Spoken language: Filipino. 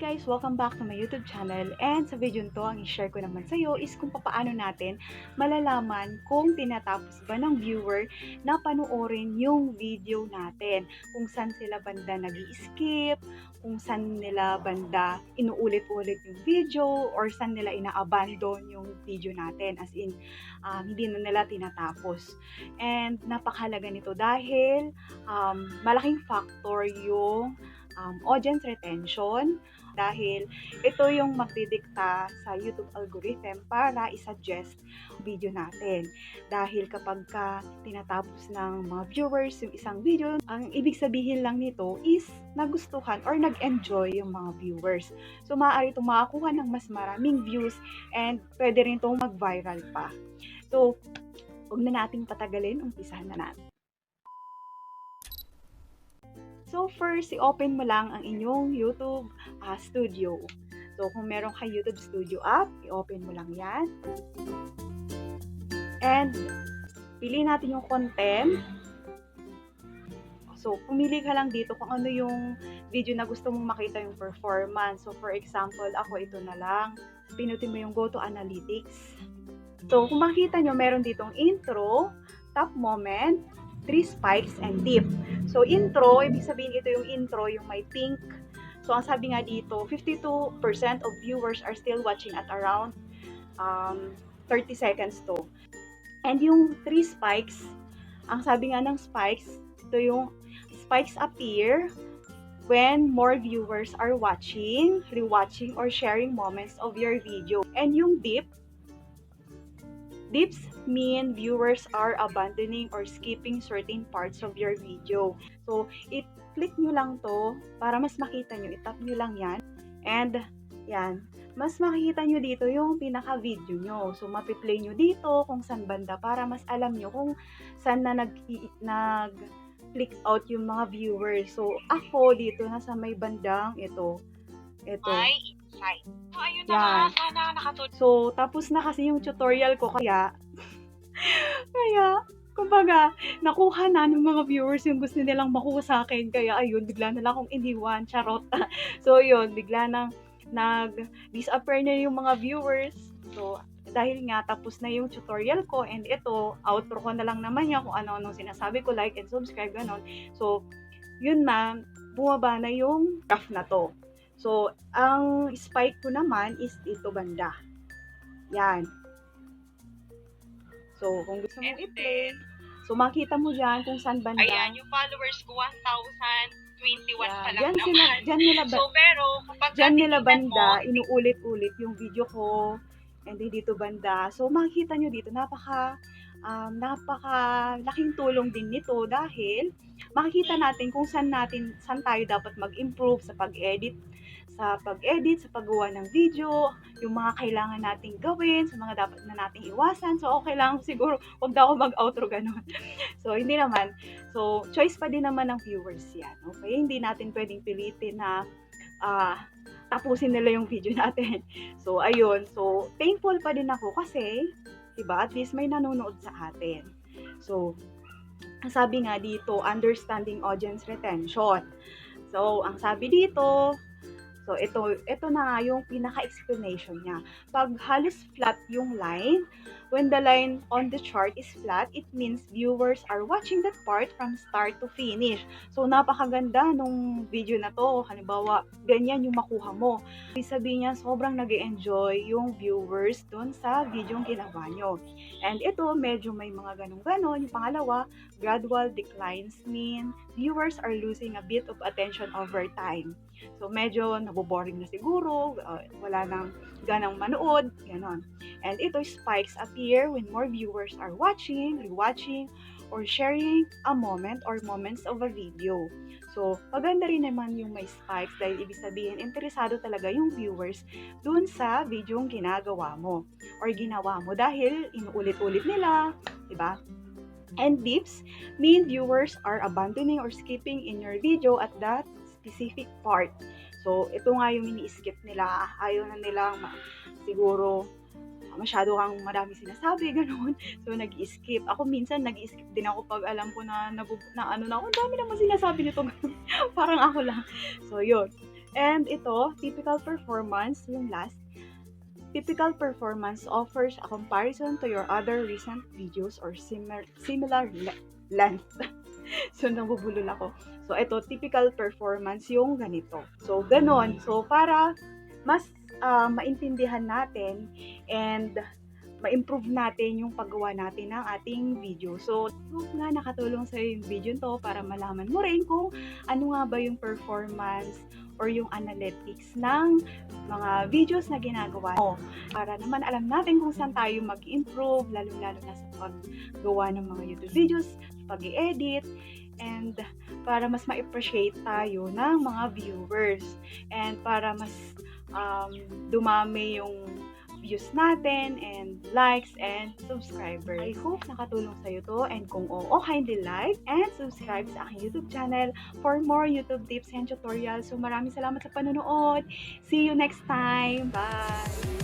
guys! Welcome back to my YouTube channel, and sa video nito, ang i-share ko naman sa iyo is kung paano natin malalaman kung tinatapos ba ng viewer na panoorin yung video natin. Kung saan sila banda nag-i-skip, kung saan nila banda inuulit-ulit yung video, or saan nila ina-abandon yung video natin. As in, hindi na nila tinatapos. And napakahalaga nito dahil malaking factor yung audience retention, dahil ito yung magdidikta sa YouTube algorithm para i-suggest video natin. Dahil kapag tinatapos ng mga viewers yung isang video, ang ibig sabihin lang nito is nagustuhan or nag-enjoy yung mga viewers. So maaari itong makakuha ng mas maraming views and pwede rin itong mag-viral pa. So huwag na nating patagalin, umpisahan na natin. So first, i-open mo lang ang inyong YouTube Studio. So kung meron ka YouTube Studio app, i-open mo lang yan. And pili natin yung content. So pumili ka lang dito kung ano yung video na gusto mong makita yung performance. So for example, ako ito na lang. Pinutin mo yung Go to Analytics. So kung makita nyo, meron ditong intro, top moment, 3 spikes, and dip. So, intro, ibig sabihin ito yung intro, yung may pink. So, ang sabi nga dito, 52% of viewers are still watching at around 30 seconds to. And yung 3 spikes, ang sabi nga ng spikes, ito yung spikes appear when more viewers are watching, rewatching, or sharing moments of your video. And yung dips mean viewers are abandoning or skipping certain parts of your video. So, i-click nyo lang to para mas makita nyo. I-tap nyo lang yan. And, yan. Mas makikita nyo dito yung pinaka-video nyo. So, mapiplay nyo dito kung saan banda para mas alam nyo kung saan na nag-click out yung mga viewers. So, ako dito, nasa may bandang ito. My insight. So, ayun na Yan. nga, sana nakatulong. So, tapos na kasi yung tutorial ko, kaya, kumbaga, nakuha na ng mga viewers yung gusto nilang makuha sa akin. Kaya, ayun, bigla na lang akong iniwan, charot. So, yun, bigla nang nag-disappear na yung mga viewers. So, dahil nga, tapos na yung tutorial ko, and ito, outro ko na lang naman yan kung ano-anong sinasabi ko, like and subscribe, ganon. So, yun na, bumaba na yung graph na to. So, ang spike ko naman is ito banda. Yan. So, kung gusto mong i-play, so makita mo dyan kung saan banda. Ayan, yung followers ko, 1,021 pa lang Yan, naman. dyan nila So, pero, kapag dyan nila titignan banda, mo, inuulit-ulit yung video ko. And then dito banda. So, makikita nyo dito, napaka-laking tulong din nito dahil makikita natin kung saan tayo dapat mag-improve sa pag-edit, sa paggawa ng video, yung mga kailangan nating gawin, sa mga dapat na nating iwasan. So, okay lang siguro, wag daw ako mag-outro ganun. So, hindi naman. So, choice pa din naman ng viewers yan. Okay? Hindi natin pwedeng pilitin na tapusin nila yung video natin. So, ayun. So, thankful pa din ako kasi, diba, at least may nanonood sa atin. So, sabi nga dito, understanding audience retention. So, ang sabi dito, so, ito na nga yung pinaka-explanation niya. Pag halos flat yung line, when the line on the chart is flat, it means viewers are watching that part from start to finish. So, napakaganda nung video na to. Halimbawa, ganyan yung makuha mo. Ibig sabihin niya, sobrang nag-e-enjoy yung viewers dun sa video yung ginawa nyo. And ito, medyo may mga ganun-ganon. Yung pangalawa, gradual declines mean viewers are losing a bit of attention over time. So, medyo naboboring na siguro, wala nang ganang manood, ganon. And ito, spikes appear when more viewers are watching, rewatching, or sharing a moment or moments of a video. So, maganda rin naman yung may spikes dahil ibig sabihin, interesado talaga yung viewers dun sa video yung ginagawa mo or ginawa mo dahil inuulit-ulit nila, diba? And dips mean viewers are abandoning or skipping in your video at that specific part. So, ito nga yung ini-skip nila. Ayaw na nilang siguro masyado kang marami sinasabi, gano'n. So, nag-skip. Ako minsan, nag-skip din ako pag alam ko na ano na ako, ang dami naman sinasabi nito. Parang ako lang. So, yun. And ito, typical performance, yung last. Typical performance offers a comparison to your other recent videos or similar length. So, nabubulol ako. So, ito, typical performance yung ganito. So, ganon. So, para mas maintindihan natin and ma-improve natin yung paggawa natin ng ating video. So, hope nga nakatulong sa'yo yung video to para malaman mo rin kung ano nga ba yung performance or yung analytics ng mga videos na ginagawa mo. Para naman alam natin kung saan tayo mag-improve, lalo-lalo na sa paggawa ng mga YouTube videos, pag-i-edit, and para mas ma-appreciate tayo ng mga viewers and para mas dumami yung views natin and likes and subscribers. I hope nakatulong sa'yo to, and kung oo, kindly like and subscribe sa aking YouTube channel for more YouTube tips and tutorials. So maraming salamat sa panonood. See you next time. Bye!